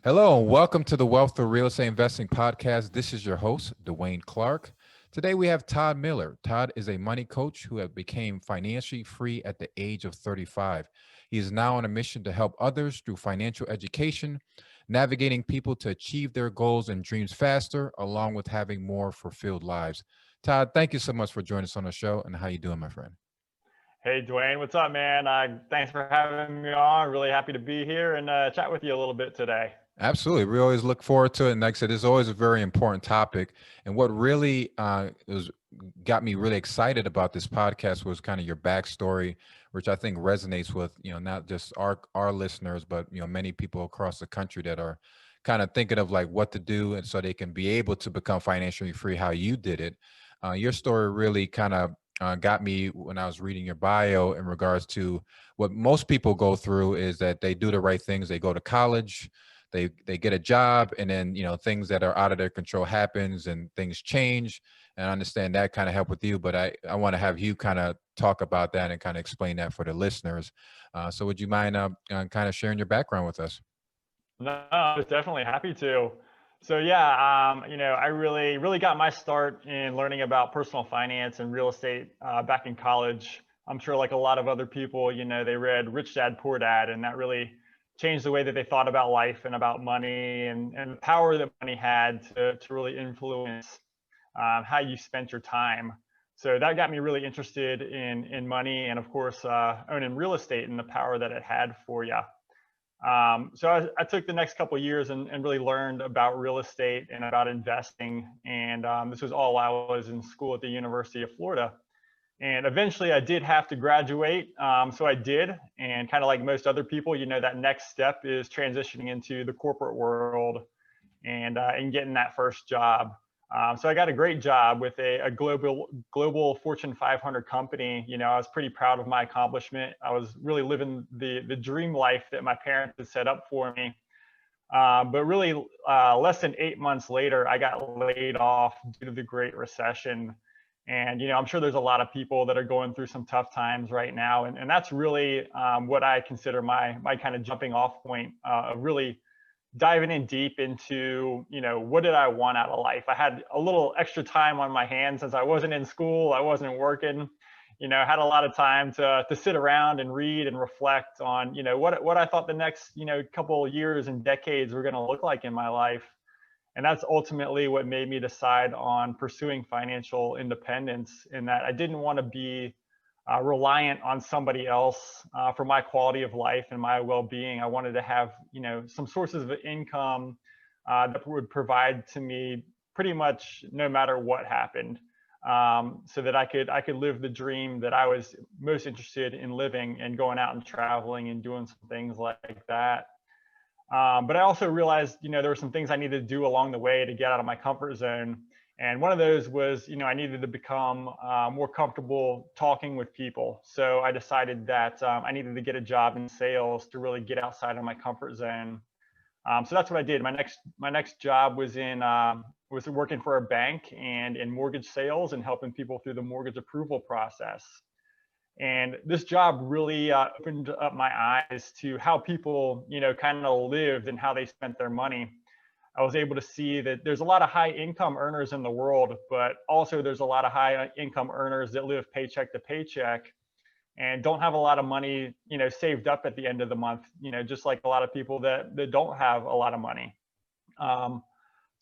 Hello and welcome to the Wealth of Real Estate Investing podcast. This is your host, Dwaine Clarke. Today we have Todd Miller. Todd is a money coach who have became financially free at the age of 35. He is now on a mission to help others through financial education, navigating people to achieve their goals and dreams faster, along with having more fulfilled lives. Todd, thank you so much for joining us on the show. And how you doing, my friend? Hey, Dwayne, what's up, man? Thanks for having me on. Really happy to be here and chat with you a little bit today. Absolutely. We always look forward to it. And like I said, it's always a very important topic. And what really got me really excited about this podcast was kind of your backstory, which I think resonates with, not just our listeners, but, many people across the country that are kind of thinking of like what to do. And so they can be able to become financially free, how you did it. Your story really kind of got me when I was reading your bio in regards to what most people go through is that they do the right things. They go to college, they get a job, and then things that are out of their control happens and things change. And I understand that kind of help with you, but I want to have you kind of talk about that and kind of explain that for the listeners. So would you mind kind of sharing your background with us? No, I was definitely happy to. So yeah, I really got my start in learning about personal finance and real estate back in college. I'm sure, like a lot of other people, they read Rich Dad Poor Dad, and that really changed the way that they thought about life and about money and the power that money had to really influence how you spent your time. So that got me really interested in money and, of course, owning real estate and the power that it had for you. So I took the next couple of years and really learned about real estate and about investing. And this was all while I was in school at the University of Florida. And eventually I did have to graduate. So I did. And kind of like most other people, that next step is transitioning into the corporate world and getting that first job. So I got a great job with a global Fortune 500 company. I was pretty proud of my accomplishment. I was really living the dream life that my parents had set up for me. But really, less than 8 months later, I got laid off due to the Great Recession. And I'm sure there's a lot of people that are going through some tough times right now, and that's really what I consider my kind of jumping off point of really diving in deep into, what did I want out of life? I had a little extra time on my hands since I wasn't in school, I wasn't working, I had a lot of time to sit around and read and reflect on, what I thought the next, couple of years and decades were going to look like in my life. And that's ultimately what made me decide on pursuing financial independence, in that I didn't want to be reliant on somebody else for my quality of life and my well-being. I wanted to have, some sources of income that would provide to me pretty much no matter what happened, so that I could live the dream that I was most interested in living, and going out and traveling and doing some things like that. But I also realized, there were some things I needed to do along the way to get out of my comfort zone. And one of those was, I needed to become more comfortable talking with people. So I decided that I needed to get a job in sales to really get outside of my comfort zone. So that's what I did. My next job was working for a bank and in mortgage sales and helping people through the mortgage approval process. And this job really opened up my eyes to how people, kind of lived and how they spent their money. I was able to see that there's a lot of high income earners in the world, but also there's a lot of high income earners that live paycheck to paycheck and don't have a lot of money, saved up at the end of the month, just like a lot of people that don't have a lot of money.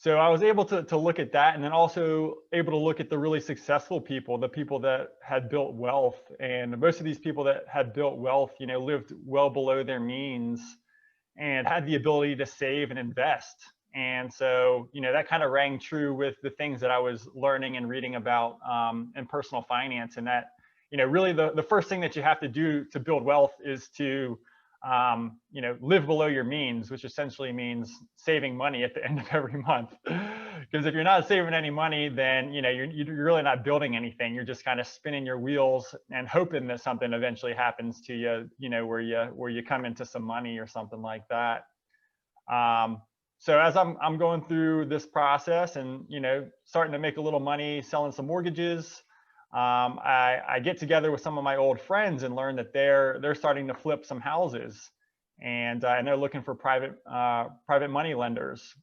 So I was able to look at that, and then also able to look at the really successful people, the people that had built wealth. And most of these people that had built wealth, lived well below their means and had the ability to save and invest. And so, that kind of rang true with the things that I was learning and reading about in personal finance. And that, really the first thing that you have to do to build wealth is to live below your means, which essentially means saving money at the end of every month. Because if you're not saving any money, then you're really not building anything. You're just kind of spinning your wheels and hoping that something eventually happens to you, where you come into some money or something like that. So as I'm going through this process and starting to make a little money selling some mortgages, I get together with some of my old friends and learn that they're starting to flip some houses. and they're looking for private money lenders.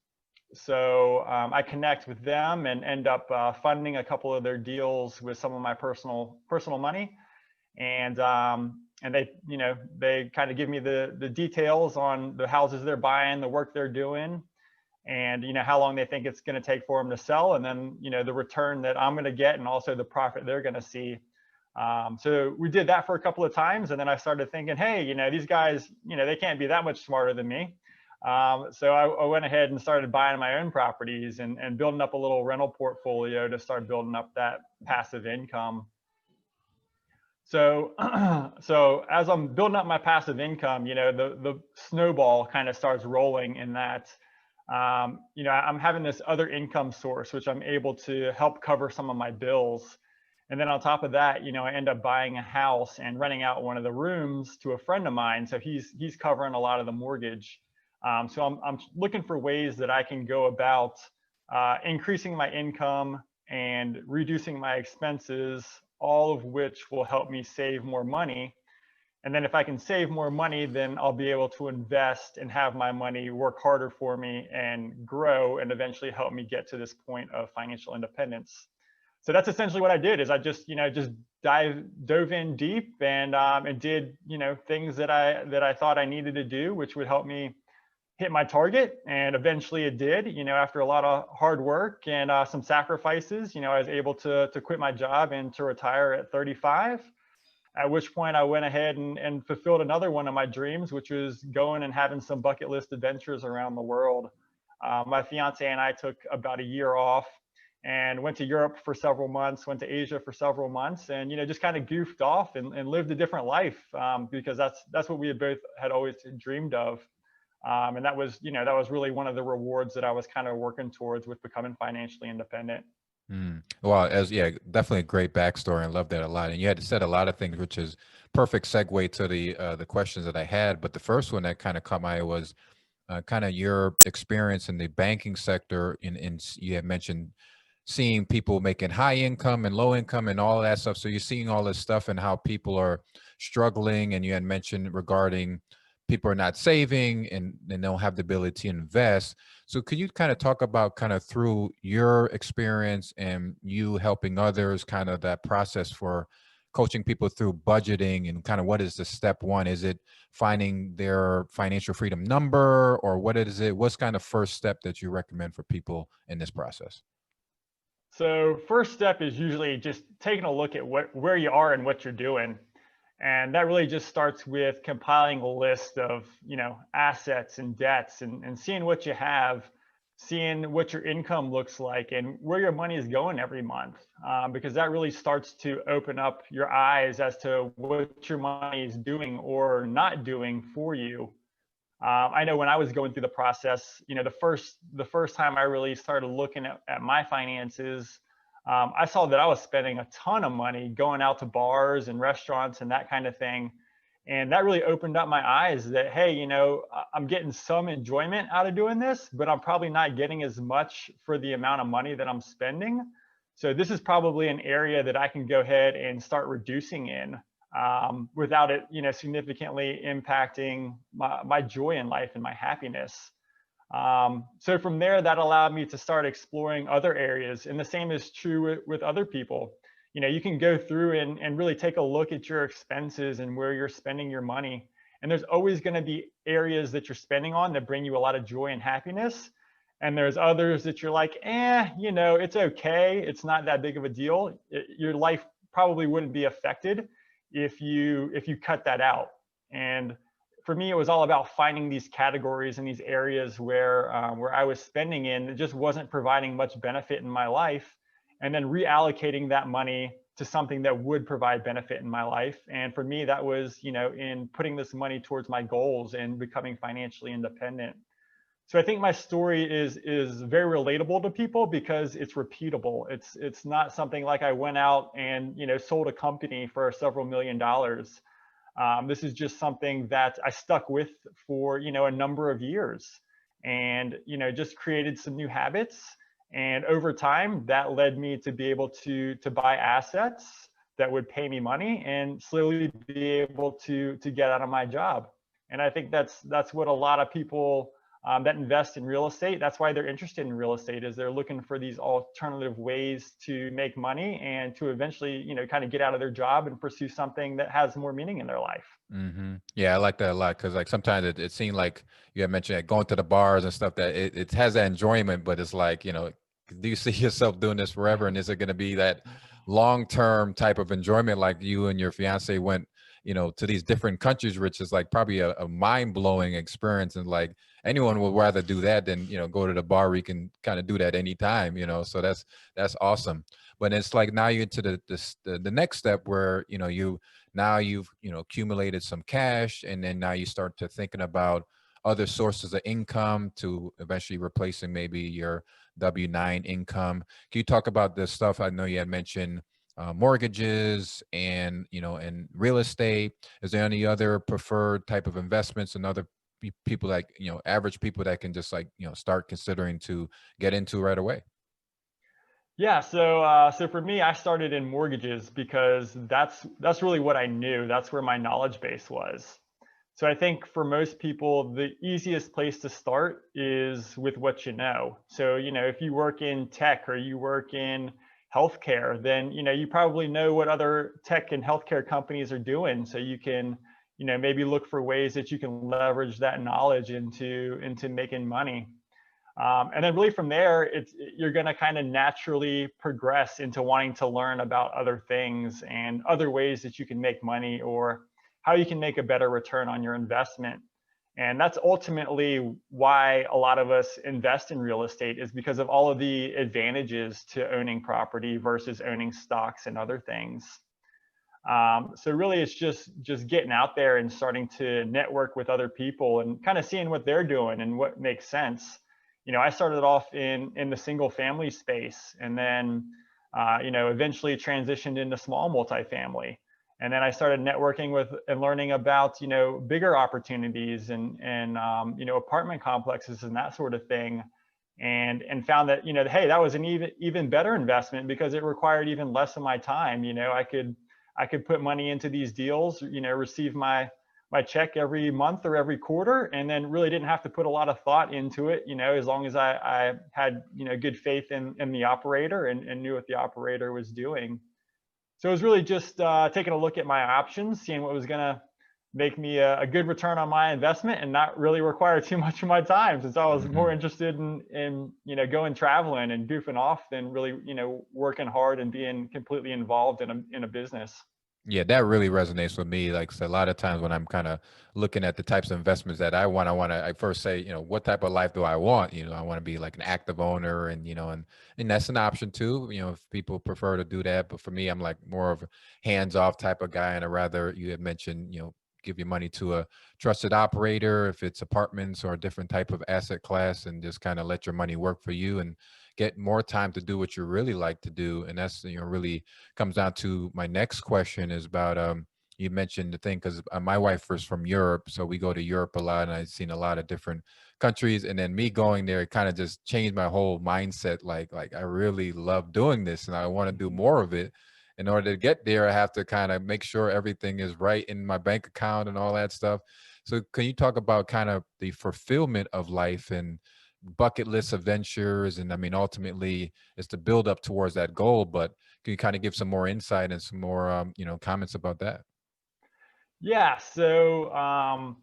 So I connect with them and end up funding a couple of their deals with some of my personal money, and they, you know, they kind of give me the details on the houses they're buying, the work they're doing, and, you know, how long they think it's going to take for them to sell, and then, you know, the return that I'm going to get, and also the profit they're going to see. So we did that for a couple of times, and then I started thinking, hey, you know, these guys, you know, they can't be that much smarter than me. So I went ahead and started buying my own properties and building up a little rental portfolio to start building up that passive income. So, so as I'm building up my passive income, you know, the snowball kind of starts rolling in that, you know, I'm having this other income source, which I'm able to help cover some of my bills. And then on top of that, you know, I end up buying a house and renting out one of the rooms to a friend of mine. So he's covering a lot of the mortgage. So I'm looking for ways that I can go about increasing my income and reducing my expenses, all of which will help me save more money. And then if I can save more money, then I'll be able to invest and have my money work harder for me and grow and eventually help me get to this point of financial independence. So that's essentially what I did. Is I just, you know, just dove in deep and did, you know, things that I thought I needed to do, which would help me hit my target. And eventually it did. You know, after a lot of hard work and some sacrifices, you know, I was able to quit my job and to retire at 35. At which point I went ahead and fulfilled another one of my dreams, which was going and having some bucket list adventures around the world. My fiance and I took about a year off and went to Europe for several months, went to Asia for several months, and, you know, just kind of goofed off and lived a different life, because that's what we had always dreamed of. And that was, you know, that was really one of the rewards that I was kind of working towards with becoming financially independent. Well, yeah, definitely a great backstory. I love that a lot. And you had said a lot of things, which is perfect segue to the questions that I had. But the first one that kind of caught my eye was kind of your experience in the banking sector. You had mentioned seeing people making high income and low income and all of that stuff. So you're seeing all this stuff and how people are struggling. And you had mentioned regarding people are not saving and they don't have the ability to invest. So could you kind of talk about kind of through your experience and you helping others, kind of that process for coaching people through budgeting, and kind of what is the step one? Is it finding their financial freedom number, or what is it? What's kind of first step that you recommend for people in this process? So first step is usually just taking a look at where you are and what you're doing. And that really just starts with compiling a list of, you know, assets and debts and seeing what you have, seeing what your income looks like and where your money is going every month, because that really starts to open up your eyes as to what your money is doing or not doing for you. I know when I was going through the process, you know, the first time I really started looking at my finances, I saw that I was spending a ton of money going out to bars and restaurants and that kind of thing. And that really opened up my eyes that, hey, you know, I'm getting some enjoyment out of doing this, but I'm probably not getting as much for the amount of money that I'm spending. So this is probably an area that I can go ahead and start reducing in, without it, you know, significantly impacting my joy in life and my happiness. So from there, that allowed me to start exploring other areas. And the same is true with other people. You know, you can go through and really take a look at your expenses and where you're spending your money. And there's always going to be areas that you're spending on that bring you a lot of joy and happiness. And there's others that you're like, you know, it's okay. It's not that big of a deal. Your life probably wouldn't be affected if you cut that out. And for me, it was all about finding these categories and these areas where I was spending in that just wasn't providing much benefit in my life, and then reallocating that money to something that would provide benefit in my life. And for me, that was, you know, in putting this money towards my goals and becoming financially independent. So I think my story is very relatable to people because it's repeatable. It's not something like I went out and, you know, sold a company for several $1,000,000. This is just something that I stuck with for, you know, a number of years, and, you know, just created some new habits. And over time, that led me to be able to buy assets that would pay me money and slowly be able to get out of my job. And I think that's what a lot of people that invest in real estate, that's why they're interested in real estate, is they're looking for these alternative ways to make money and to eventually, kind of get out of their job and pursue something that has more meaning in their life. Yeah, I like that a lot because like sometimes it seemed like you had mentioned that going to the bars and stuff that it has that enjoyment, but it's like, do you see yourself doing this forever? And is it going to be that long-term type of enjoyment like you and your fiance went, to these different countries, which is like probably a mind-blowing experience. And like anyone would rather do that than, go to the bar where you can kind of do that anytime, so that's awesome. But it's like now you're into the next step where, now you've accumulated some cash, and then now you start to thinking about other sources of income to eventually replacing maybe your W-9 income. Can you talk about this stuff? I know you had mentioned mortgages and and real estate. Is there any other preferred type of investments and other people like average people that can just like start considering to get into right away? Yeah, so for me, I started in mortgages because that's really what I knew. That's where my knowledge base was. So I think for most people, the easiest place to start is with what you know. So, if you work in tech or you work in healthcare, then, you probably know what other tech and healthcare companies are doing. So you can, maybe look for ways that you can leverage that knowledge into making money. And then really from there, you're going to kind of naturally progress into wanting to learn about other things and other ways that you can make money or how you can make a better return on your investment. And that's ultimately why a lot of us invest in real estate, is because of all of the advantages to owning property versus owning stocks and other things. So really it's just getting out there and starting to network with other people and kind of seeing what they're doing and what makes sense. I started off in the single family space, and then eventually transitioned into small multifamily. And then I started networking with and learning about bigger opportunities and apartment complexes and that sort of thing, and found that hey, that was an even better investment because it required even less of my time. I could put money into these deals, receive my check every month or every quarter, and then really didn't have to put a lot of thought into it, as long as I had, good faith in the operator and knew what the operator was doing. So it was really just taking a look at my options, seeing what was going to make me a good return on my investment and not really require too much of my time, since I was more interested in going traveling and goofing off than really, working hard and being completely involved in a business. Yeah, that really resonates with me. Like I said, a lot of times when I'm kind of looking at the types of investments that I want to, I first say, what type of life do I want? I want to be like an active owner, and, and that's an option too, if people prefer to do that. But for me, I'm like more of a hands-off type of guy. And I rather, you had mentioned, give your money to a trusted operator, if it's apartments or a different type of asset class, and just kind of let your money work for you and get more time to do what you really like to do. And that's, really comes down to my next question is about, you mentioned the thing, because my wife was from Europe, so we go to Europe a lot, and I've seen a lot of different countries. And then me going there, it kind of just changed my whole mindset. Like I really love doing this, and I want to do more of it. In order to get there, I have to kind of make sure everything is right in my bank account and all that stuff. So can you talk about kind of the fulfillment of life and bucket list adventures? And I mean, ultimately it's the build up towards that goal, but can you kind of give some more insight and some more, comments about that? Yeah. So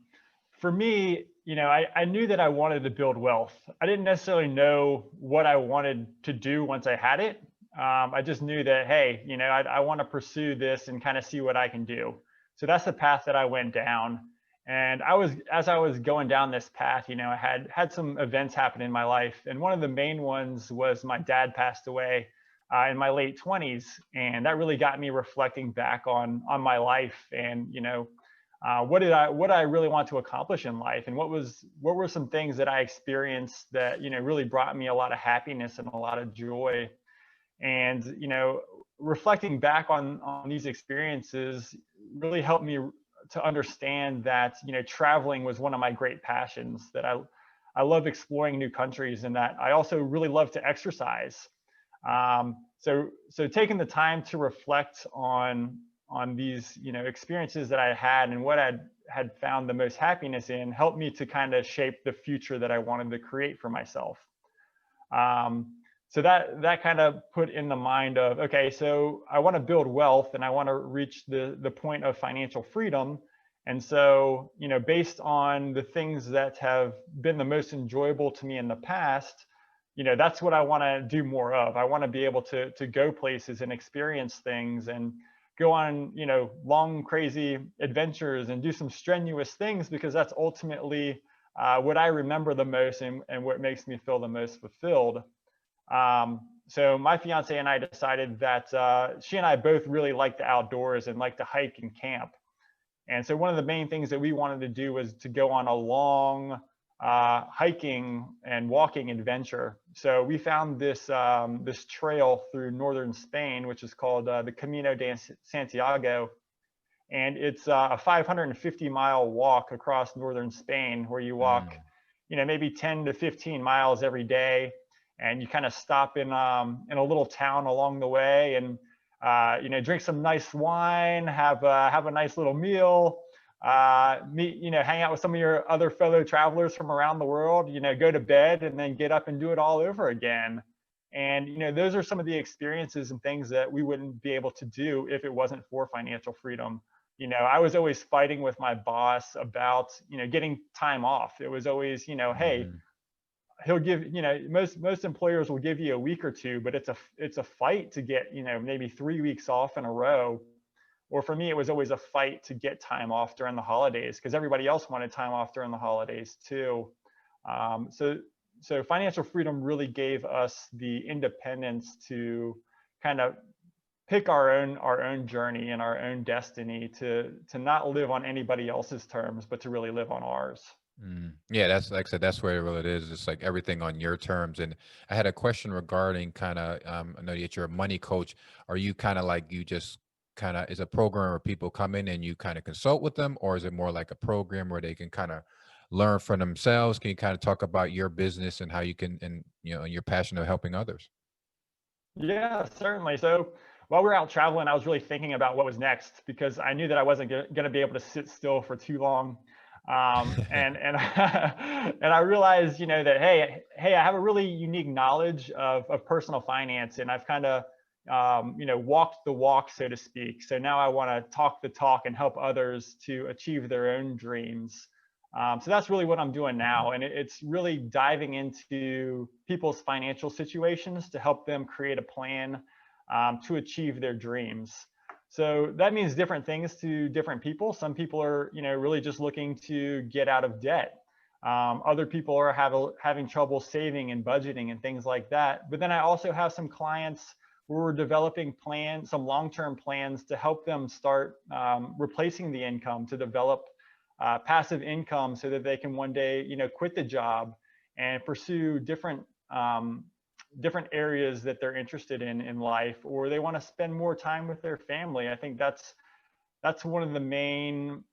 for me, I knew that I wanted to build wealth. I didn't necessarily know what I wanted to do once I had it. I just knew that, hey, I want to pursue this and kind of see what I can do. So that's the path that I went down. And as I was going down this path, I had some events happen in my life. And one of the main ones was my dad passed away in my late 20s, and that really got me reflecting back on my life and what I really want to accomplish in life, and what were some things that I experienced that really brought me a lot of happiness and a lot of joy. And reflecting back on these experiences really helped me to understand that traveling was one of my great passions, that I love exploring new countries, and that I also really love to exercise. So taking the time to reflect on these experiences that I had and what I'd had found the most happiness in helped me to kind of shape the future that I wanted to create for myself. So that kind of put in the mind of, okay, so I want to build wealth and I want to reach the point of financial freedom. And so, based on the things that have been the most enjoyable to me in the past, that's what I want to do more of. I want to be able to go places and experience things and go on, long, crazy adventures and do some strenuous things, because that's ultimately what I remember the most and what makes me feel the most fulfilled. So my fiance and I decided that she and I both really like the outdoors and like to hike and camp. And so one of the main things that we wanted to do was to go on a long hiking and walking adventure. So we found this trail through northern Spain, which is called the Camino de Santiago. And it's a 550-mile walk across northern Spain, where you walk, maybe 10 to 15 miles every day. And you kind of stop in a little town along the way, and drink some nice wine, have a nice little meal, hang out with some of your other fellow travelers from around the world, go to bed and then get up and do it all over again. And, those are some of the experiences and things that we wouldn't be able to do if it wasn't for financial freedom. I was always fighting with my boss about, getting time off. It was always, hey, he'll give, most employers will give you a week or two, but it's a fight to get, maybe 3 weeks off in a row. Or for me, it was always a fight to get time off during the holidays, because everybody else wanted time off during the holidays too. So financial freedom really gave us the independence to kind of pick our own journey and our own destiny, to not live on anybody else's terms, but to really live on ours. Yeah, that's like I said, that's where it really is. It's like everything on your terms. And I had a question regarding kind of, I know that you're a money coach. Are you kind of like, you just kind of, is a program where people come in and you kind of consult with them, or is it more like a program where they can kind of learn for themselves? Can you kind of talk about your business and how you can, and your passion of helping others? Yeah, certainly. So while we were out traveling, I was really thinking about what was next, because I knew that I wasn't going to be able to sit still for too long. And and I realized, that hey, I have a really unique knowledge of personal finance, and I've kind of walked the walk, so to speak. So now I want to talk the talk and help others to achieve their own dreams. So that's really what I'm doing now, and it's really diving into people's financial situations to help them create a plan to achieve their dreams. So that means different things to different people. Some people are, really just looking to get out of debt. Other people are having trouble saving and budgeting and things like that. But then I also have some clients where we're developing plans, some long-term plans to help them start replacing the income, to develop passive income, so that they can one day, quit the job and pursue different areas that they're interested in life, or they want to spend more time with their family. I think that's one of the main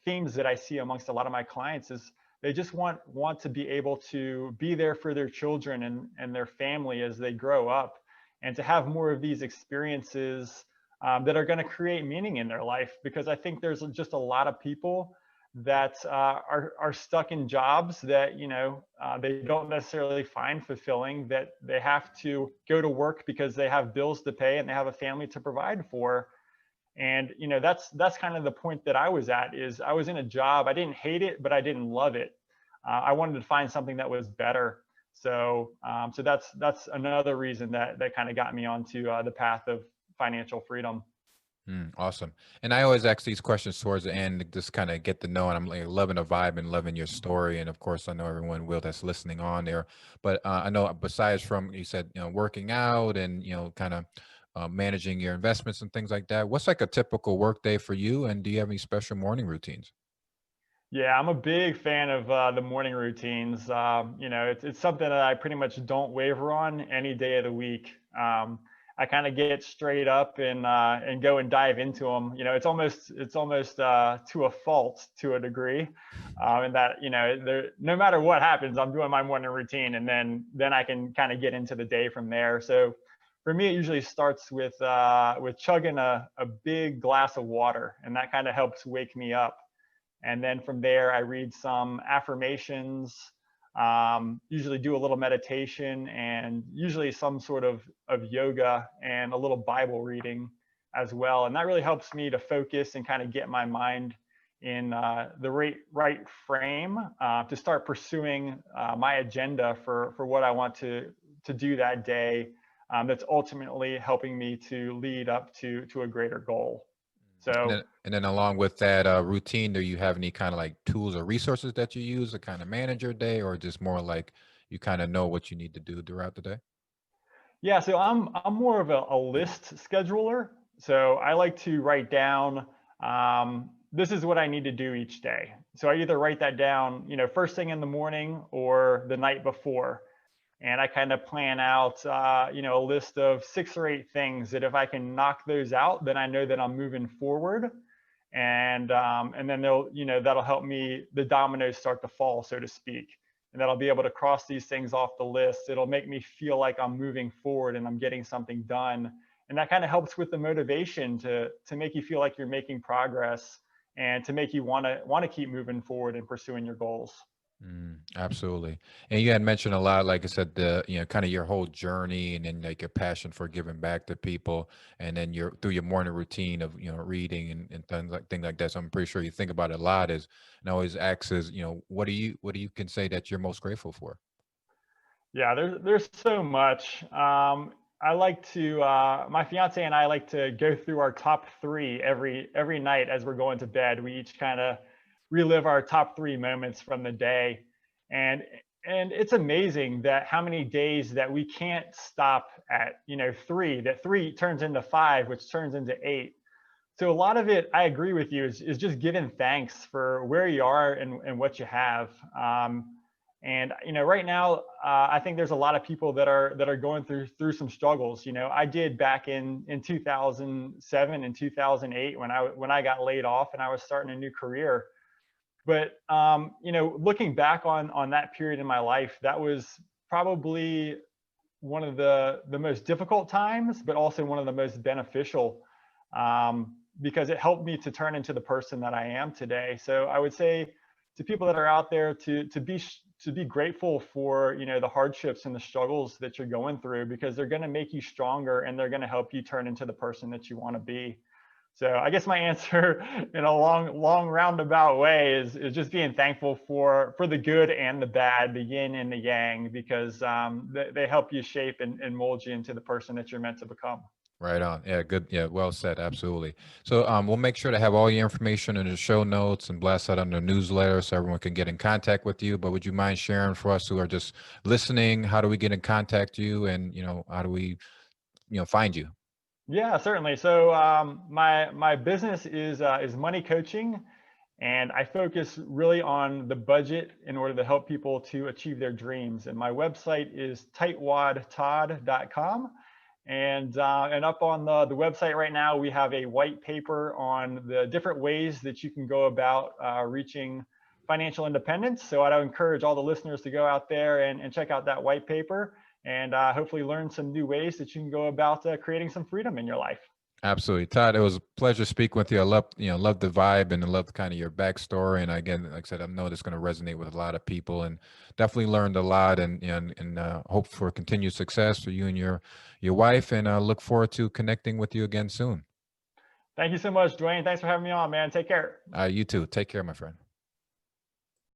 themes that I see amongst a lot of my clients, is they just want to be able to be there for their children and their family as they grow up, and to have more of these experiences that are going to create meaning in their life. Because I think there's just a lot of people that are stuck in jobs that they don't necessarily find fulfilling, that they have to go to work because they have bills to pay and they have a family to provide for. And that's kind of the point that I was at, is I was in a job, I didn't hate it, but I didn't love it. I wanted to find something that was better. So that's another reason that kind of got me onto the path of financial freedom. Awesome. And I always ask these questions towards the end to just kind of get to know, and I'm like loving the vibe and loving your story. And of course, I know everyone will that's listening on there. But I know, besides from, you said, working out and, kind of managing your investments and things like that, what's like a typical work day for you? And do you have any special morning routines? Yeah, I'm a big fan of the morning routines. It's something that I pretty much don't waver on any day of the week. I kind of get straight up and go and dive into them. It's almost to a fault, to a degree, and that no matter what happens, I'm doing my morning routine, and then I can kind of get into the day from there. So for me, it usually starts with chugging a big glass of water, and that kind of helps wake me up. And then from there, I read some affirmations, usually do a little meditation, and usually some sort of yoga and a little Bible reading as well. And that really helps me to focus and kind of get my mind in the right frame to start pursuing my agenda for what I want to do that day. That's ultimately helping me to lead up to a greater goal. So, And then along with that routine, do you have any kind of like tools or resources that you use to kind of manage your day, or just more like you kind of know what you need to do throughout the day? yeah, so I'm more of a list scheduler. So I like to write down, this is what I need to do each day. So I either write that down, first thing in the morning or the night before. And I kind of plan out, a list of 6 or 8 things that if I can knock those out, then I know that I'm moving forward. And then that'll help me, the dominoes start to fall, so to speak. And that I'll be able to cross these things off the list. It'll make me feel like I'm moving forward and I'm getting something done. And that kind of helps with the motivation to make you feel like you're making progress and to make you want to keep moving forward and pursuing your goals. Absolutely. And you had mentioned a lot, like I said, the, kind of your whole journey and then like your passion for giving back to people. And then your through your morning routine of, reading and things like that. So I'm pretty sure you think about it a lot is, and always asks is, what do you can say that you're most grateful for? Yeah, there's so much. I like to my fiance and I like to go through our top 3 every night as we're going to bed. We each kind of relive our top 3 moments from the day, and it's amazing that how many days that we can't stop at 3. That 3 turns into 5, which turns into 8. So a lot of it, I agree with you, is just giving thanks for where you are and what you have. And right now, I think there's a lot of people that are going through some struggles. I did back in 2007 and 2008 when I got laid off and I was starting a new career. But looking back on that period in my life, that was probably one of the most difficult times, but also one of the most beneficial, because it helped me to turn into the person that I am today. So I would say to people that are out there to be grateful for the hardships and the struggles that you're going through, because they're going to make you stronger and they're going to help you turn into the person that you want to be. So I guess my answer in a long roundabout way is just being thankful for the good and the bad, the yin and the yang, because they help you shape and mold you into the person that you're meant to become. Right on. Yeah, good. Yeah, well said. Absolutely. So we'll make sure to have all your information in the show notes and blast that on the newsletter so everyone can get in contact with you. But would you mind sharing for us who are just listening, how do we get in contact you, and how do we, find you? Yeah, certainly. So my business is money coaching, and I focus really on the budget in order to help people to achieve their dreams. And my website is tightwadtodd.com. And up on the website right now, we have a white paper on the different ways that you can go about reaching financial independence. So I'd encourage all the listeners to go out there and check out that white paper and hopefully learn some new ways that you can go about creating some freedom in your life. Absolutely, Todd. It was a pleasure speaking with you. I love the vibe and I love kind of your backstory. And again, like I said, I know it's going to resonate with a lot of people, and definitely learned a lot. And hope for continued success for you and your wife. And look forward to connecting with you again soon. Thank you so much, Dwayne. Thanks for having me on, man. Take care. You too. Take care, my friend.